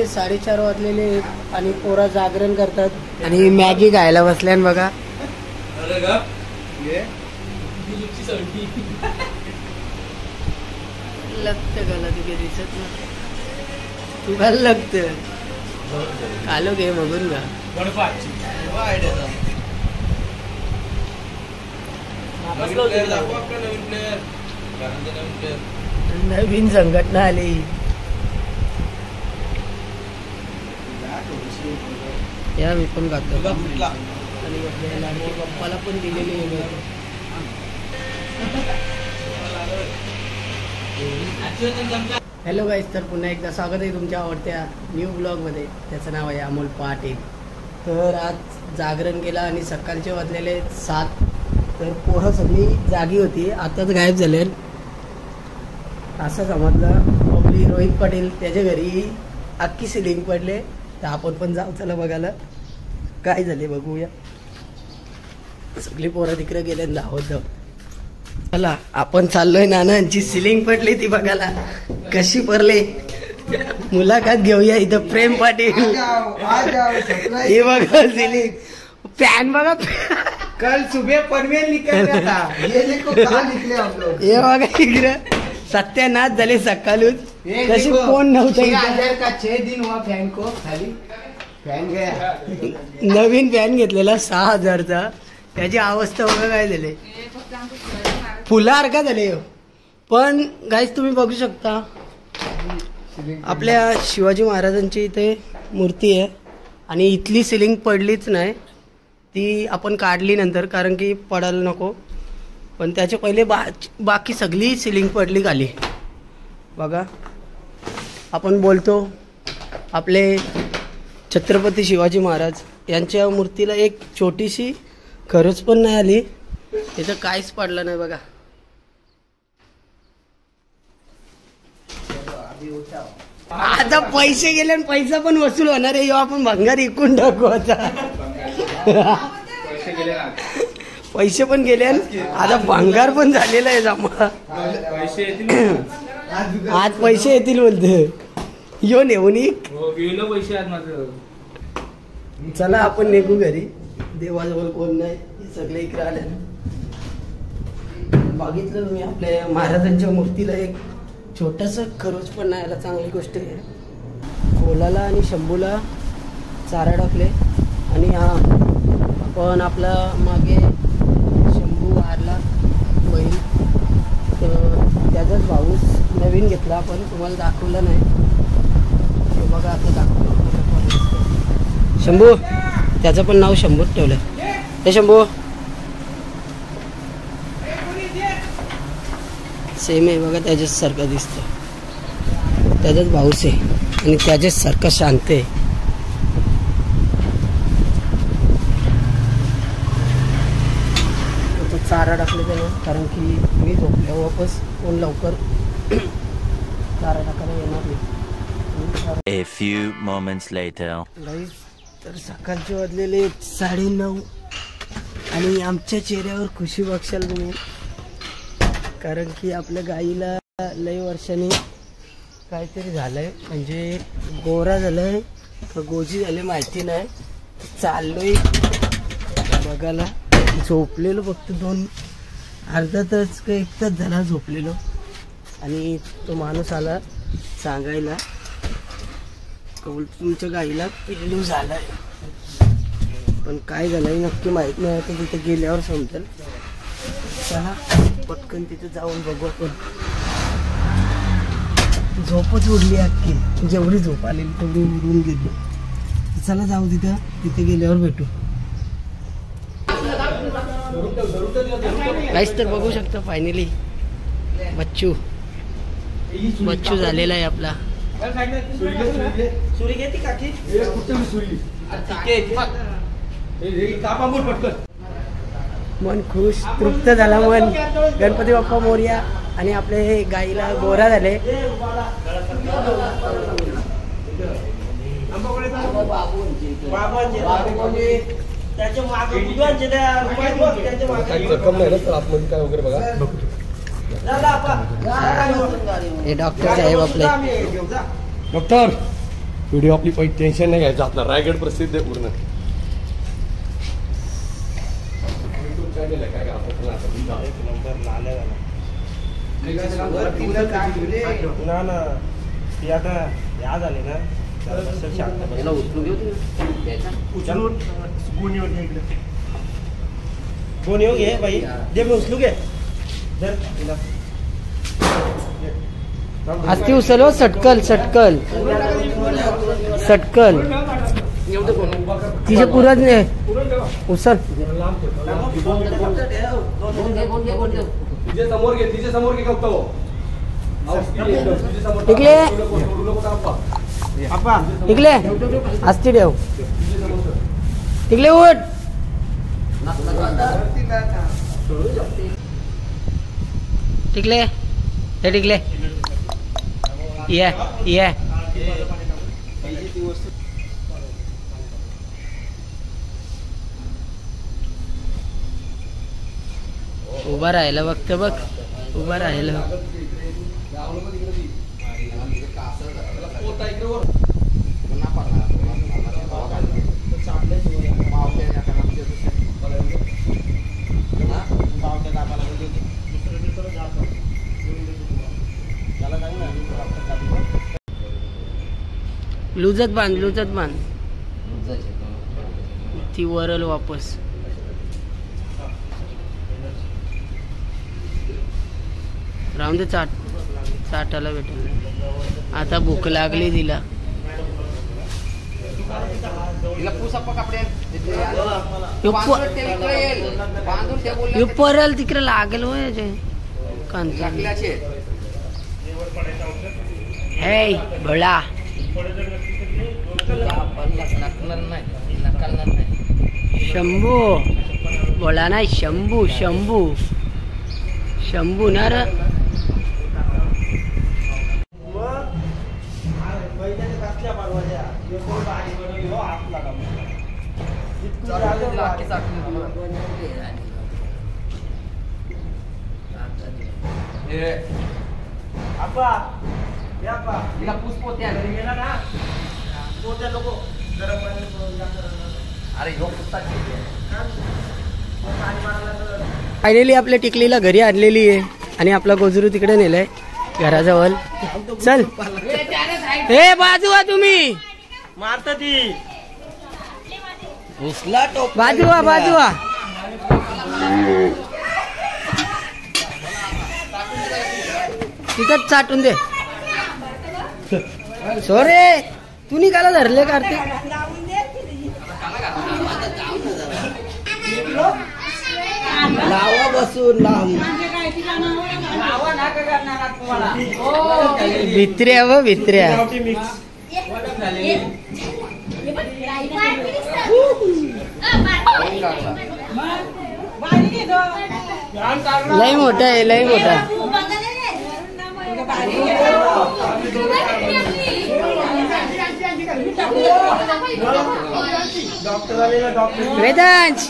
4:30 वाजलेले आणि पोरा जागरण करतात आणि मॅगी खायला बसल्यान बघा. लगत गला तुझे दिसत ना तू घाल लगत कालो घे बघून का नवीन संघटना आली. या मी पण खातो आणि पप्पाला पण दिलेली आहे. हॅलो गाईज, तर पुन्हा एकदा स्वागत आहे तुमच्या आवडत्या न्यू ब्लॉगमध्ये. त्याचं नाव आहे अमोल पाटील. तर आज जागरण केला आणि सकाळचे वाजलेले 7. तर पोरं सगळी जागी होती, आताच गायब झाले. असं समजलं आपली रोहित पाटील त्याच्या घरी अख्खी सिलिंग पडले. तर आपण पण जाऊ चला बघायला काय झाले बघूया. सगळी पोरं तिकडे गेले धावत धावत. चला आपण चाललोय नानांची सिलिंग पडली ती बघायला कशी पडले. मुलाखत घेऊया. इथं प्रेम पाटील हे बघा सिलिंग फॅन बघा. कल सुबह पनवेल निकल गया था, ये देखो कहाँ निकले हम लोग. हे बघा इकडे सत्यानाश झाले सकाळूच. कशी फोन नव्हता. 6,000 का 6 दिन हुआ फैन को खाली. फैन गया. नवीन फॅन घेतलेला 6,000चा. त्याची अवस्था बघा काय झाले. फुलासारखा झाले. पण गाईज तुम्ही बघू शकता आपल्या शिवाजी महाराजांची इथे मूर्ती आहे आणि इथली सिलिंग पडलीच नाही. ती आपण काढली नंतर कारण की पडायला नको. पण त्याच्या पहिले बाकी सगळी सिलिंग पडली खाली बघा. आपण बोलतो आपले छत्रपती शिवाजी महाराज यांच्या मूर्तीला एक छोटीशी खरंच पण नाही आली. तिथं काहीच पडलं नाही बघा. आता पैसे गेले आणि पैसा पण वसूल होणार आहे. आपण भंगार इकून टाकू आता. पैसे पण गेले आता भंगार पण झालेला आहे जमा. आज पैसे येतील बोलते. यो नेऊन चला आपण निघू घरी. देवाजवळ कोण नाही, सगळे इकडे आले. बघितलं तुम्ही आपल्या महाराजांच्या मूर्तीला एक छोटासा खरोच पण नाही आला. चांगली गोष्ट आहे. कोलाला आणि शंभूला चारा टाकले आणि हा आपण आपला मागे शंभू वारला बैल, तर त्याचाच भाऊस नवीन घेतला. आपण तुम्हाला दाखवलं नाही. ते बघा आता दाखवलं. शंभू त्याचं पण नाव शंभूच ठेवलं. हे शंभू सेम आहे बघा. त्याच्याच सारखं दिसतं. त्याचाच भाऊस आहे आणि त्याच्याच सारखं शांत आहे. चारा टाकले त्यानं कारण की मी झोपल्या वापस कोण लवकर चारा टाकायला येणार नाही. A few moments later. तर सकाळचे वाजलेले 9:30 आणि आमच्या चेहऱ्यावर खुशी बघशाल तुम्ही कारण की आपल्या गाईला लई वर्षांनी काहीतरी झालंय. म्हणजे गोरा झालाय का गोजी झाले माहिती नाही. चाललोय बघायला. झोपलेलो फक्त अर्धा तास का 1 तास झाला झोपलेलो आणि तो माणूस आला सांगायला तुमच्या गाईला पिल्लू झालाय. पण काय झालंय नक्की माहित नाही. आता तिथे गेल्यावर समजेल. चला पटकन तिथे जाऊन बघू आपण. झोपच उडली अख्खी. जेवढी झोप आली तेवढी उडून गेली. चला जाऊ तिथे गेल्यावर भेटू. काहीच तर बघू शकतो फायनली बच्चू झालेला आहे आपला. मन खुश तृप्त झाला मन. गणपती बाप्पा मोरया. आणि आपले गाईला गोरा झाले. हे डॉक्टर साहेब आपले. डॉक्टर व्हिडिओ आपली पहिली टेन्शन नाही घ्यायचं. आपला रायगड प्रसिद्ध आहे पूर्ण. ना ती आता या झाले ना कोण येऊ घे बाई दे मी उचलू घे. आज ती उचल सटकल सटकल सटकल तिचे पुरत नाही उचल. तिचे समोर घे टिकले टिकले असती ठेव. टिकले उठ. टिकले हे टिकले ये ये. उभा राहिलं बघतं बघ. उभा राहिलं. लुजत बांध ती वरल वापस. राहून दे. चाटायला भेटेल. आता भूक लागली तिला. परल तिकडे लागेल हे भोळा. शंभू बोला नाही. शंभू शंभू शंभू ना रे. फायनली आपल्या टिकलीला घरी आणलेली आहे आणि आपला गोजरू तिकडे नेलाय घराजवळ. चल हे बाजूवा तुम्ही मारता ती बाजूवा तिकट चाटून दे. सोरे तू निघाला धरले कार्तिक. लावा बसून भित्र्या व भित्र्या. लय मोठा आहे लय मोठा. वेदांश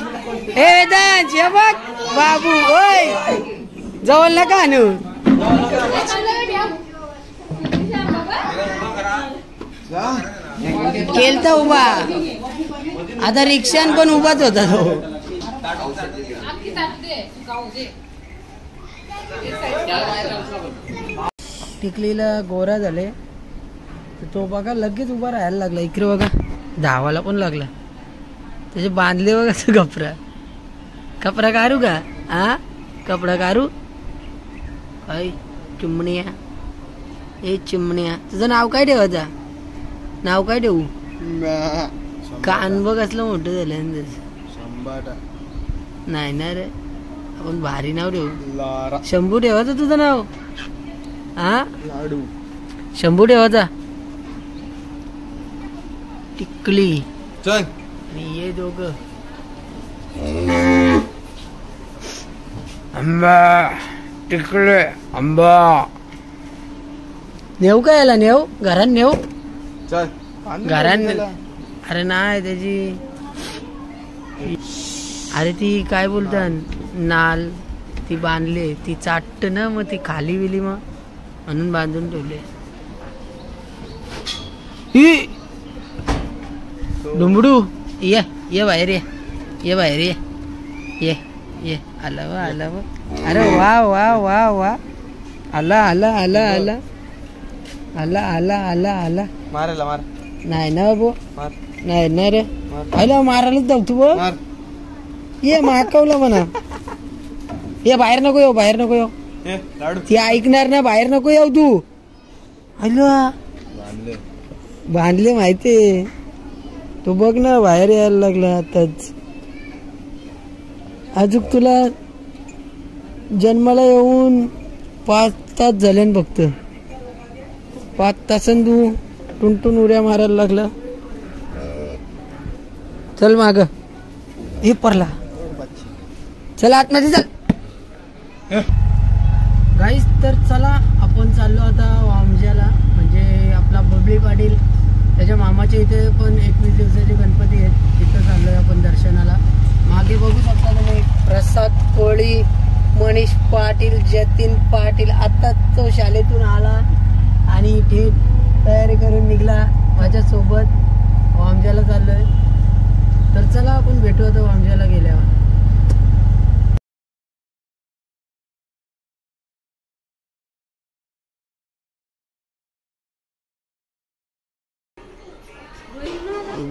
हे वेदांश हे बघ बाबू ओय जवळ नका आणू. केलता उभा. आता रिक्षान पण उभाच होता तो. टिकलीला गोरा झाले तो बघा लगेच उभा राहायला लागला. इकडे बघा धावाला पण लागला. त्याचे बांधले बघा कपडा काढू का. हा कपडा काढू काय चिमण्या. ए चिमण्या तुझं नाव काय ठेवायचं. नाव काय ठेवू. कान बघ असलं मोठं झालं. नाही ना रे आपण भारी नाव ठेवू. शंभू ठेवायचं तुझं नाव. हा शंभू ठेवायचा. टिकली चल आणि ये दोघ. आंबा टिकले आंबा. नेऊ का याला. नेऊ घरात नेऊ. चल घरात. अरे नाही त्याची अरे ती काय बोलतात नाल ती बांधली. ती चाटत ना मग ती खाली विली मग म्हणून बांधून ठेवले. डुंबडू ये बाहेर ये बाहेर ये आला वा अरे वा वा वा वा आला आला आला आला आला आला आला आला मारायला मार नाही ना बाबू मार नाही ना रे आला मारायलाच जाऊ तू मार ये माकवलं म्हणा ये बाहेर नको येऊ ए लाडू ती ऐकणार ना बाहेर नको येऊ तू हॅलो बांधले माहिती तू बघ ना बाहेर यायला लागला आताच अजून तुला जन्माला येऊन 5 तास झाले ना फक्त 5 तासां तू टुनटुन उड्या मारायला लागला चल माग हे परला चल आतमध्ये चल गाईस तर चला आपण चाललो आता वामजाला म्हणजे आपला बबली पाटील त्याच्या मामाच्या इथे पण 21 दिवसाचे गणपती आहेत तिथं चाललोय आपण दर्शनाला मागे बघू शकता तुम्ही प्रसाद कोळी मनीष पाटील जतीन पाटील आता तो शाळेतून आला आणि थेट तयारी करून निघला माझ्यासोबत वामजाला चाललोय तर चला आपण भेटू आता वामजाला गेल्यावर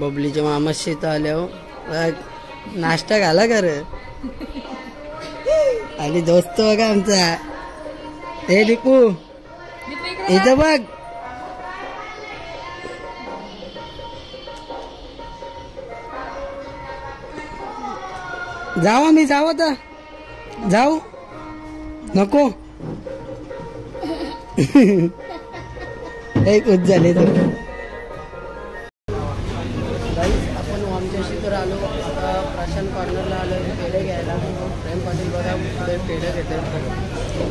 बबलीच्या मामाशी इथं आल्यावर नाश्ता घाला कर आणि दोस्त बघा आमचा हे लिकू इथं बघ जाऊ आम्ही जाऊ आता जाऊ नको एक झाले तर आपण आमच्याशी तर आलो आता प्रशांत कॉर्नरला आलो पेढे घ्यायला प्रेम पाटील बघा पुढे पेढे घेतो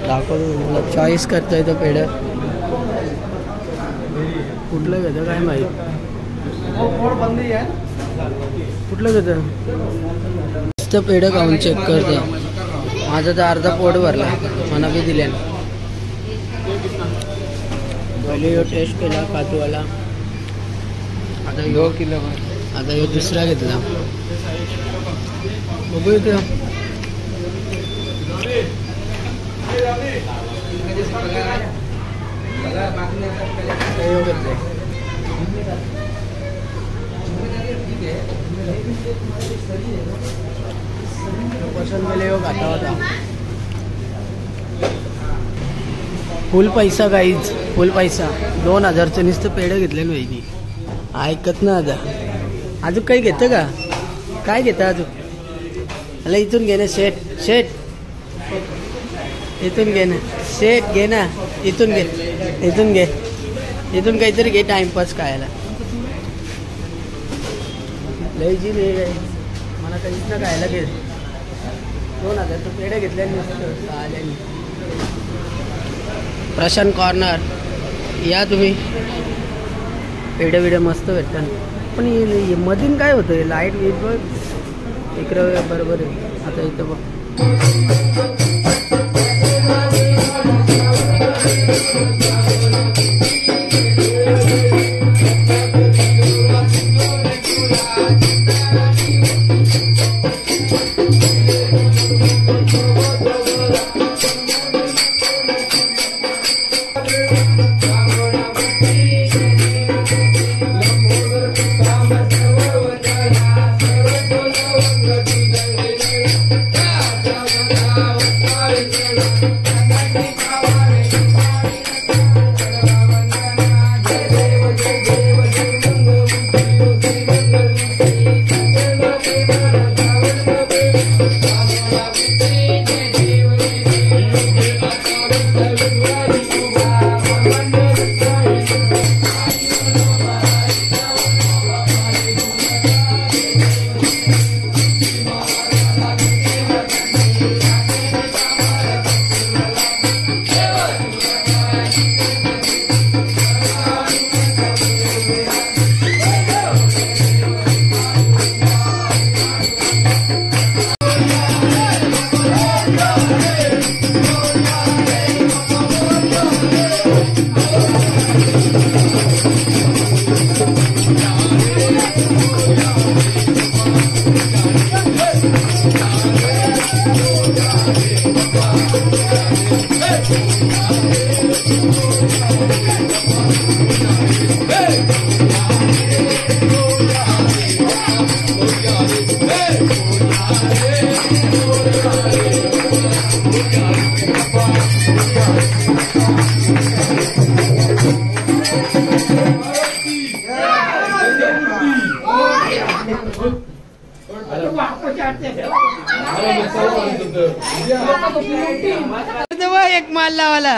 दाखवतो चॉईस करतोय तो पेढं कुठलं घेतं काय माहिती कुठलं घेतं नुसतं पेढं खाऊन चेक करतो माझं तर अर्धा पोट भरला मला बी दिले पहिले टेस्ट केला काजूवाला आता ह्यो दुसरा घेतला बघू इथे पसंत केले ह्यो खाता होता फुल पैसा गाईज फुल पैसा 2000चं नुसतं पेढं घेतलेलं वहिनी ऐकत ना आता अजून काही घेतं का काय घेतं अजून मला इथून घे ना शेट शेट इथून घे ना शेट घे ना इथून घे इथून काहीतरी घे टाइमपास खायला लय जी नाही गाई मला काहीच ना खायला घे 2000 पेढे घेतले आल्याने प्रशांत कॉर्नर या तुम्ही पेढे बिडे मस्त भेटतात पण मधून काय होतं लाईट वीज बघ इकडं बरोबर आहे आता इथं बघ एक माल लावाला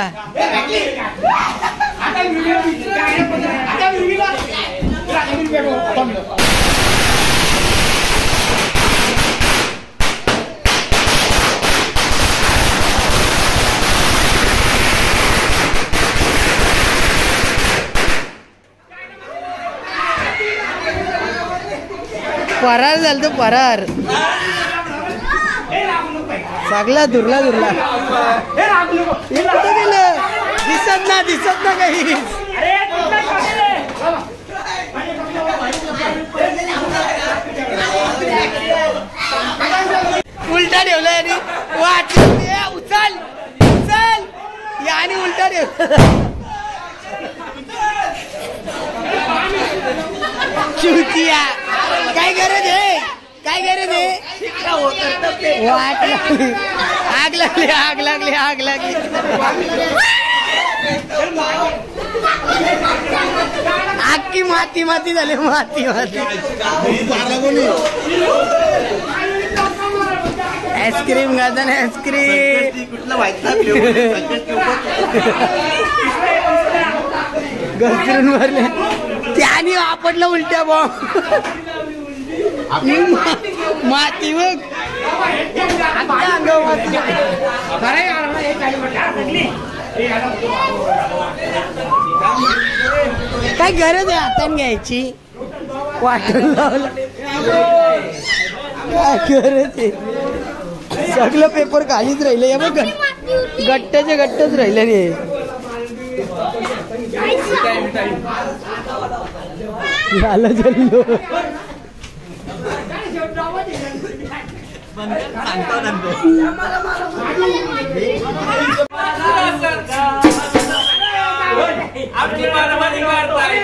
फरार झाल तो फरार सगळा दुरला दिसत ना काही उलटा ठेवलाय आणि वाट उचल याने उलटा ठेवला चुतिया काय गरज आहे वाट लागली आग लागली आखी माती झाली माती आईस्क्रीम घालताना आईस्क्रीम घसरून भरले त्याने आपटलं उलट्या माती बघ काय गरज आहे हाताने घ्यायची वाटून लावलं काय गरज आहे सगळं पेपर खालीच राहिले या बघ गट्ट्याचे गट्टच राहिले नाही झालं जल्लो आपली मानवानी वाढताय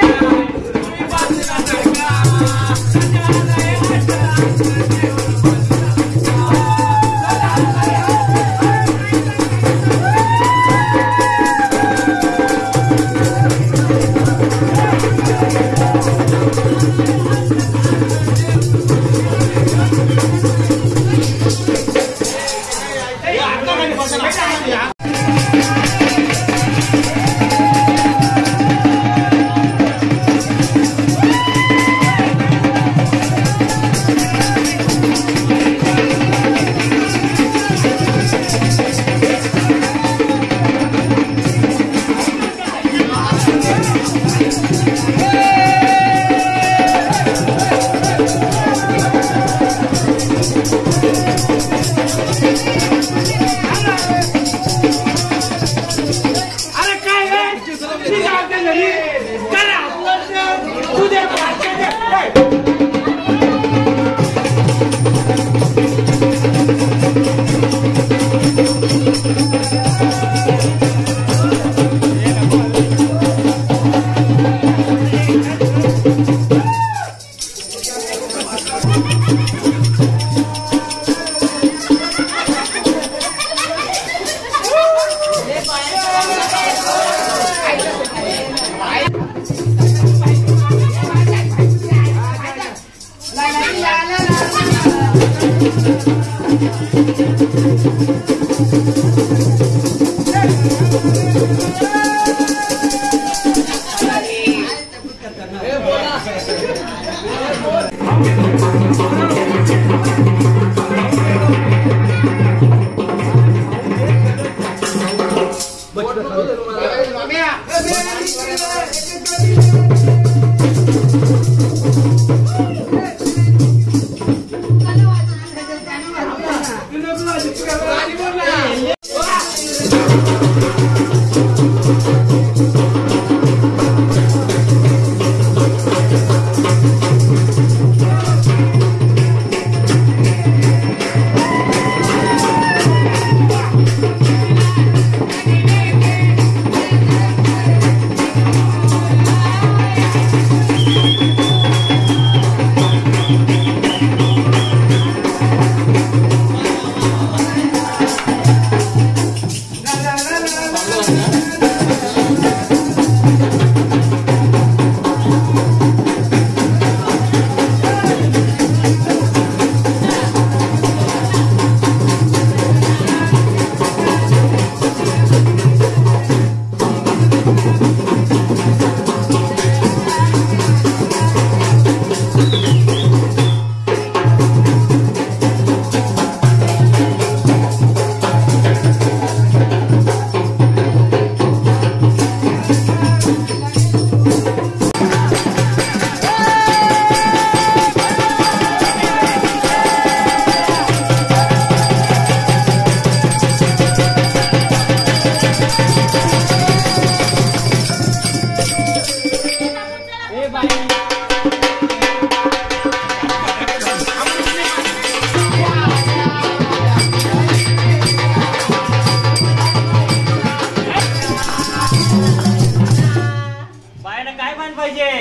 बायांना काय मान पाहिजे?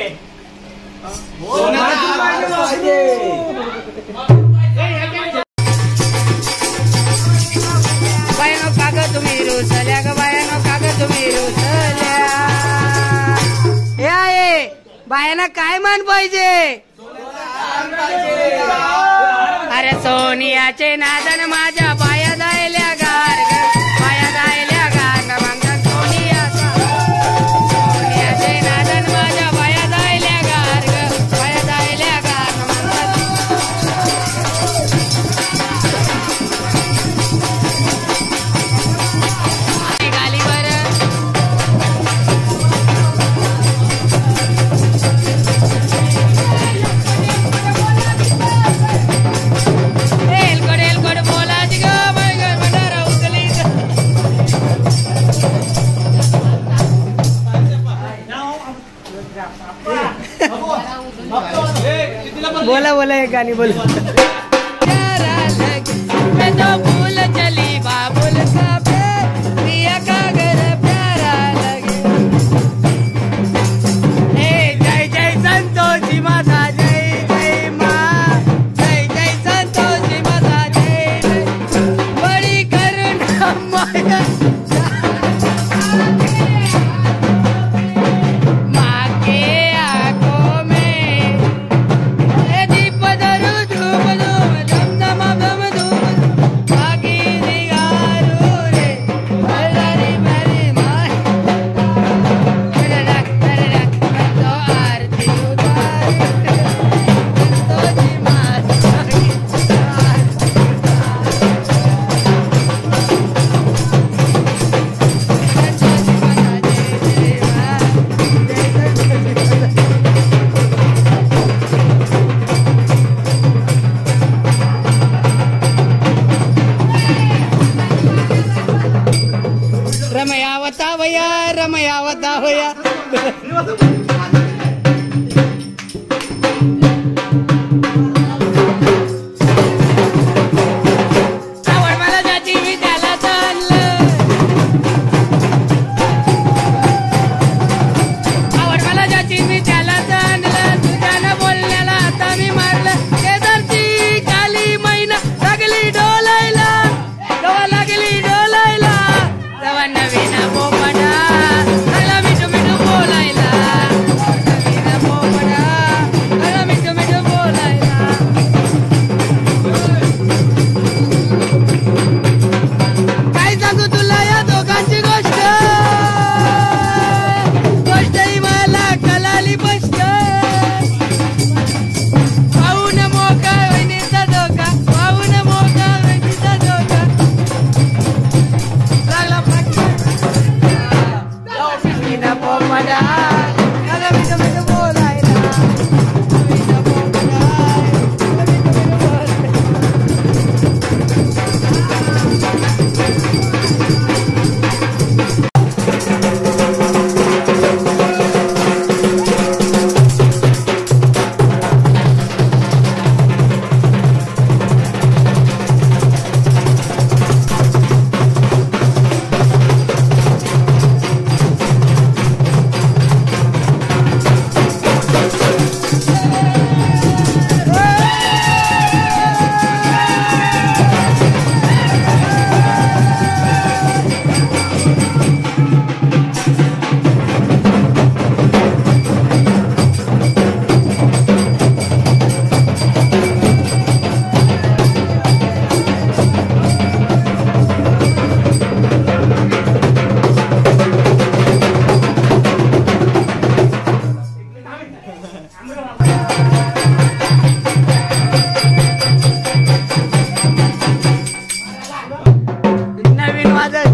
बायानो कागद तुम्ही रुसल्या ग बायानो कागद तुम्ही रुसल्या हे बायांना काय मान पाहिजे? अरे सोनियाचे नादन माझ्या बाया जायल्या गार बाया जायल्या गार मग सोनियाचे नादन माझ्या बाया जायल्या गार बाया जायल्या गार गालीवर एलकोड बोला ग मंडारा उचली बोला बोला एक गाणी बोला प्यारा लगे मैं तो भूल चली बाबुल का प्रिया का घर प्यारा लगे जय जय संतोषी माता जय जय माँ जय जय संतोषी माता जय जय बड़ी करुणा माया माँ के आंखों में दीप धरू धूप धूम धम धम धम धूम बाकी निगारू रे बलरी मेरी माँ तरक तो आरती उतारी संतोषी माता की रमयावता भया आवड मला जाती मी त्याला चाललं आवड मला जाती मी त्याला चाललं तुझ्यानं बोलण्याला आता मी मारलं शेजारची काली मैना लागली डोलायला गवा लागली डोलायला तेव्हा नवीन पोपटा लागला मिठू मिठू बोलायला नवीन पोपटा लागला मिठू मिठू बोलायला काय सांगू तुला या दोघांची गोष्ट ही मला कलाली बसत पाहून मोका वहिनीचा धोका पाहून मोका वहिनीचा धोका लागला नवीन पोपटा लागला मिठू मिठू बोलायला नवीन पोपटा लागला मिठू मिठू बोलायला नवीन माझं